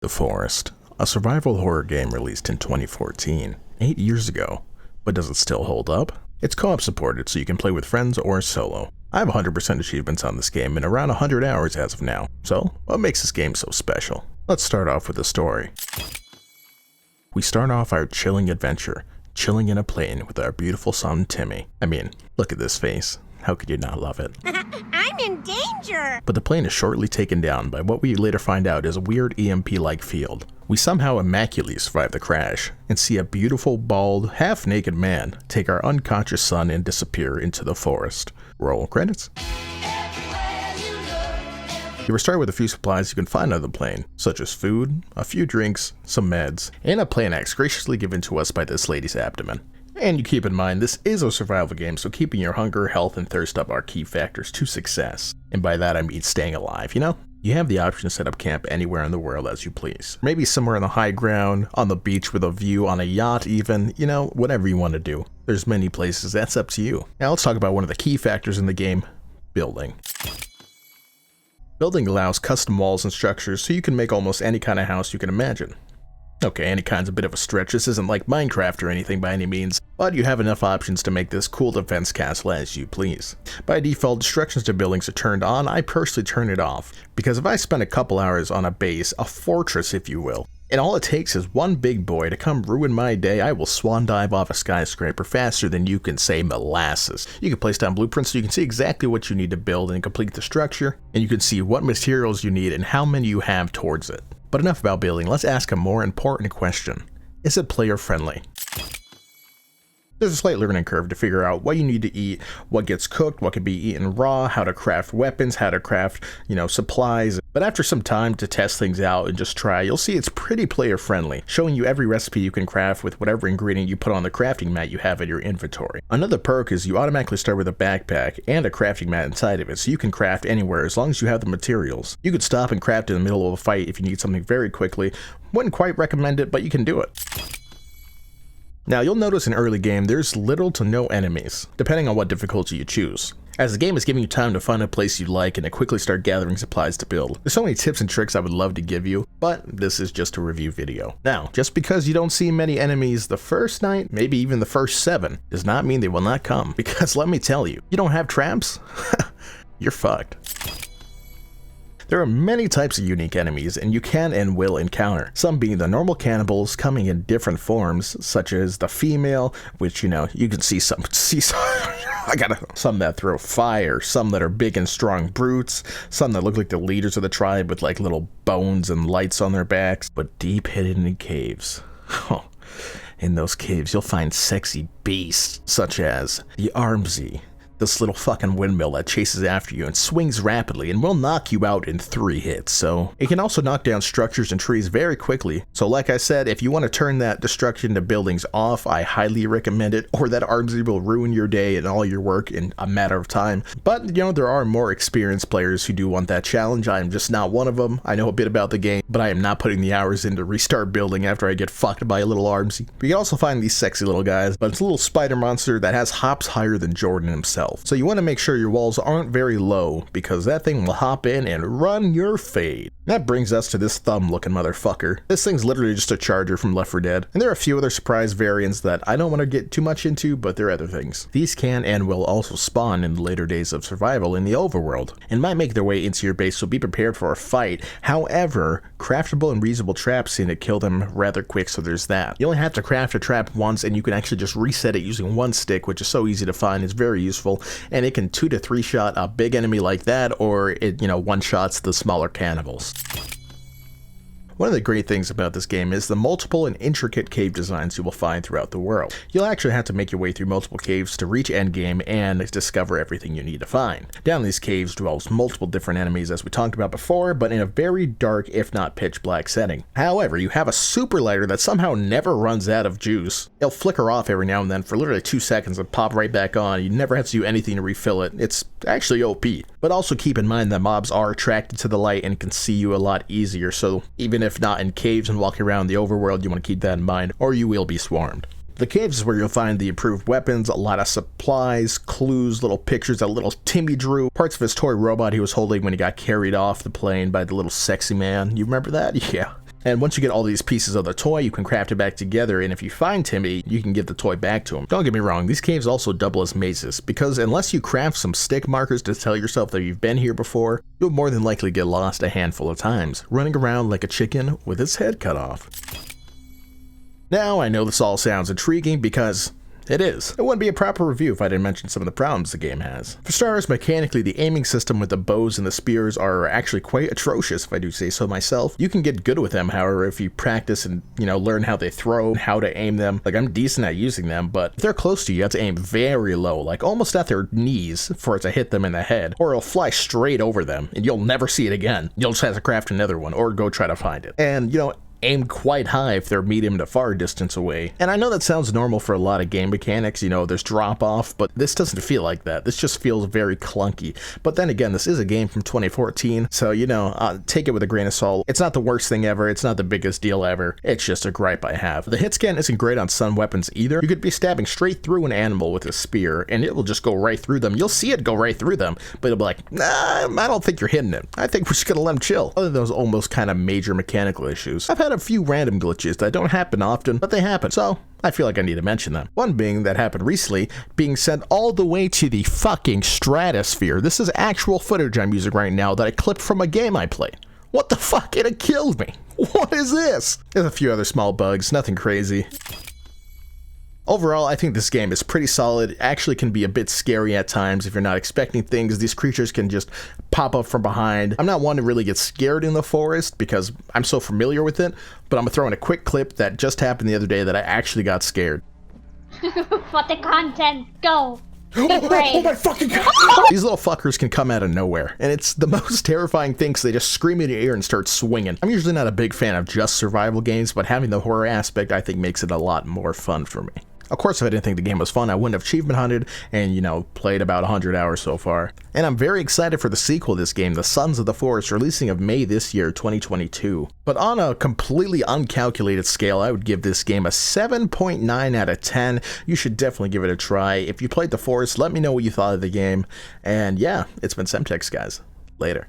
the Forest, a survival horror game released in 2014, 8 years ago. But does it still hold up? It's co-op supported, so you can play with friends or solo. I have 100% achievements on this game and around 100 hours as of now. So, what makes this game so special? Let's start off with the story. We start off our chilling adventure, chilling in a plane with our beautiful son Timmy. I mean, look at this face. How could you not love it? I'm in danger! But the plane is shortly taken down by what we later find out is a weird EMP-like field. We somehow immaculately survive the crash and see a beautiful, bald, half-naked man take our unconscious son and disappear into the forest. Roll credits. You were started with a few supplies you can find on the plane, such as food, a few drinks, some meds, and a plane axe graciously given to us by this lady's abdomen. And you keep in mind, this is a survival game, so keeping your hunger, health, and thirst up are key factors to success. And by that I mean staying alive, you know? You have the option to set up camp anywhere in the world as you please. Maybe somewhere on the high ground, on the beach with a view, on a yacht even, you know, whatever you want to do. There's many places, that's up to you. Now let's talk about one of the key factors in the game, building. Building allows custom walls and structures so you can make almost any kind of house you can imagine. Okay, any kind's a bit of a stretch, this isn't like Minecraft or anything by any means, but you have enough options to make this cool defense castle as you please. By default, instructions to buildings are turned on. I personally turn it off, because if I spend a couple hours on a base, a fortress if you will, and all it takes is one big boy to come ruin my day, I will swan dive off a skyscraper faster than you can say molasses. You can place down blueprints so you can see exactly what you need to build and complete the structure, and you can see what materials you need and how many you have towards it. But enough about building, let's ask a more important question. Is it player friendly? There's a slight learning curve to figure out what you need to eat, what gets cooked, what can be eaten raw, how to craft weapons, how to craft, supplies. But after some time to test things out and just try, you'll see it's pretty player friendly, showing you every recipe you can craft with whatever ingredient you put on the crafting mat you have in your inventory. Another perk is you automatically start with a backpack and a crafting mat inside of it, so you can craft anywhere as long as you have the materials. You could stop and craft in the middle of a fight if you need something very quickly. Wouldn't quite recommend it, but you can do it. Now you'll notice in early game there's little to no enemies, depending on what difficulty you choose, as the game is giving you time to find a place you like and to quickly start gathering supplies to build. There's so many tips and tricks I would love to give you, but this is just a review video. Now, just because you don't see many enemies the first night, maybe even the first 7, does not mean they will not come, because let me tell you, you don't have traps? You're fucked. There are many types of unique enemies, and you can and will encounter, some being the normal cannibals coming in different forms, such as the female, which, you can see some, some that throw fire, some that are big and strong brutes, some that look like the leaders of the tribe with like little bones and lights on their backs, but deep hidden in caves. In those caves, you'll find sexy beasts, such as the Armsy. This little fucking windmill that chases after you and swings rapidly and will knock you out in 3 hits, so it can also knock down structures and trees very quickly. So like I said, if you want to turn that destruction to buildings off, I highly recommend it, or that Armsy will ruin your day and all your work in a matter of time. But there are more experienced players who do want that challenge. I am just not one of them. I know a bit about the game, but I am not putting the hours in to restart building after I get fucked by a little Armsy. You can also find these sexy little guys, but it's a little spider monster that has hops higher than Jordan himself. So you want to make sure your walls aren't very low, because that thing will hop in and run your fade. That brings us to this thumb looking motherfucker. This thing's literally just a charger from Left 4 Dead, and there are a few other surprise variants that I don't want to get too much into, but there are other things. These can and will also spawn in the later days of survival in the overworld, and might make their way into your base, so be prepared for a fight. However, craftable and reusable traps seem to kill them rather quick, so there's that. You only have to craft a trap once, and you can actually just reset it using one stick, which is so easy to find. It's very useful, and it can 2 to 3 shot a big enemy like that, or it one shots the smaller cannibals. One of the great things about this game is the multiple and intricate cave designs you will find throughout the world. You'll actually have to make your way through multiple caves to reach endgame and discover everything you need to find. Down these caves dwells multiple different enemies as we talked about before, but in a very dark, if not pitch black setting. However, you have a super lighter that somehow never runs out of juice. It'll flicker off every now and then for literally 2 seconds and pop right back on. You never have to do anything to refill it. It's actually OP. But also keep in mind that mobs are attracted to the light and can see you a lot easier, so even if not in caves and walking around the overworld, you want to keep that in mind, or you will be swarmed. The caves is where you'll find the improved weapons, a lot of supplies, clues, little pictures that little Timmy drew, parts of his toy robot he was holding when he got carried off the plane by the little sexy man. You remember that? Yeah. And once you get all these pieces of the toy, you can craft it back together, and if you find Timmy, you can give the toy back to him. Don't get me wrong, these caves also double as mazes, because unless you craft some stick markers to tell yourself that you've been here before, you'll more than likely get lost a handful of times, running around like a chicken with its head cut off. Now, I know this all sounds intriguing because it is. It wouldn't be a proper review if I didn't mention some of the problems the game has. For starters, mechanically, the aiming system with the bows and the spears are actually quite atrocious, if I do say so myself. You can get good with them, however, if you practice and, learn how they throw, how to aim them. Like, I'm decent at using them, but if they're close to you, you have to aim very low, like almost at their knees for it to hit them in the head, or it'll fly straight over them, and you'll never see it again. You'll just have to craft another one, or go try to find it. And, aim quite high if they're medium to far distance away. And I know that sounds normal for a lot of game mechanics, there's drop off, but this doesn't feel like that. This just feels very clunky. But then again, this is a game from 2014, so take it with a grain of salt. It's not the worst thing ever, it's not the biggest deal ever, it's just a gripe I have. The hit scan isn't great on some weapons either. You could be stabbing straight through an animal with a spear, and it will just go right through them. You'll see it go right through them, but it'll be like, nah, I don't think you're hitting it. I think we're just gonna let him chill. Other than those almost kind of major mechanical issues, I've had a few random glitches that don't happen often, but they happen, so I feel like I need to mention them. One being that happened recently, being sent all the way to the fucking stratosphere. This is actual footage I'm using right now that I clipped from a game I played. What the fuck? It killed me. What is this? There's a few other small bugs, nothing crazy. Overall, I think this game is pretty solid. It actually can be a bit scary at times if you're not expecting things. These creatures can just pop up from behind. I'm not one to really get scared in the forest because I'm so familiar with it, but I'm gonna throw in a quick clip that just happened the other day that I actually got scared. For the content, go! Oh my fucking god! These little fuckers can come out of nowhere, and it's the most terrifying thing because they just scream in your ear and start swinging. I'm usually not a big fan of just survival games, but having the horror aspect I think makes it a lot more fun for me. Of course, if I didn't think the game was fun, I wouldn't have achievement hunted and, played about 100 hours so far. And I'm very excited for the sequel to this game, The Sons of the Forest, releasing of May this year, 2022. But on a completely uncalculated scale, I would give this game a 7.9 out of 10. You should definitely give it a try. If you played The Forest, let me know what you thought of the game. And yeah, it's been Cemtex, guys. Later.